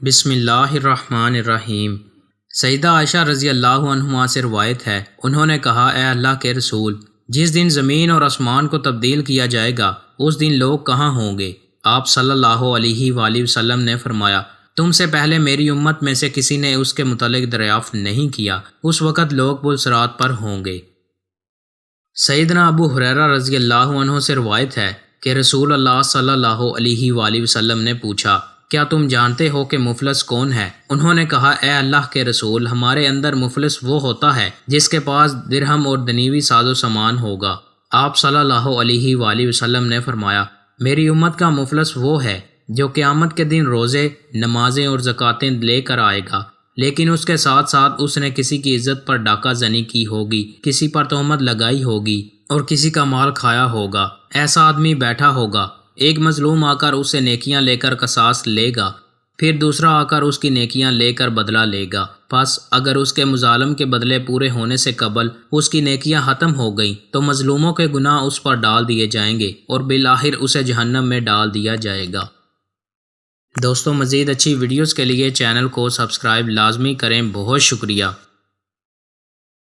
بسم اللہ الرحمن الرحیم۔ سیدہ عائشہ رضی اللہ عنہما سے روایت ہے، انہوں نے کہا، اے اللہ کے رسول، جس دن زمین اور آسمان کو تبدیل کیا جائے گا اس دن لوگ کہاں ہوں گے؟ آپ صلی اللہ علیہ وآلہ وسلم نے فرمایا، تم سے پہلے میری امت میں سے کسی نے اس کے متعلق دریافت نہیں کیا، اس وقت لوگ پل صراط پر ہوں گے۔ سیدنا ابو ہریرہ رضی اللہ عنہ سے روایت ہے کہ رسول اللہ صلی اللہ علیہ وآلہ وسلم نے پوچھا، کیا تم جانتے ہو کہ مفلس کون ہے؟ انہوں نے کہا، اے اللہ کے رسول، ہمارے اندر مفلس وہ ہوتا ہے جس کے پاس درہم اور دنیوی ساز و سامان ہوگا۔ آپ صلی اللہ علیہ وآلہ وسلم نے فرمایا، میری امت کا مفلس وہ ہے جو قیامت کے دن روزے، نمازیں اور زکوٰتیں لے کر آئے گا، لیکن اس کے ساتھ ساتھ اس نے کسی کی عزت پر ڈاکہ زنی کی ہوگی، کسی پر تہمت لگائی ہوگی اور کسی کا مال کھایا ہوگا۔ ایسا آدمی بیٹھا ہوگا، ایک مظلوم آ کر اسے نیکیاں لے کر قصاص لے گا، پھر دوسرا آ کر اس کی نیکیاں لے کر بدلہ لے گا۔ پس اگر اس کے مظالم کے بدلے پورے ہونے سے قبل اس کی نیکیاں ختم ہو گئیں تو مظلوموں کے گناہ اس پر ڈال دیے جائیں گے اور بالآخر اسے جہنم میں ڈال دیا جائے گا۔ دوستو، مزید اچھی ویڈیوز کے لیے چینل کو سبسکرائب لازمی کریں۔ بہت شکریہ۔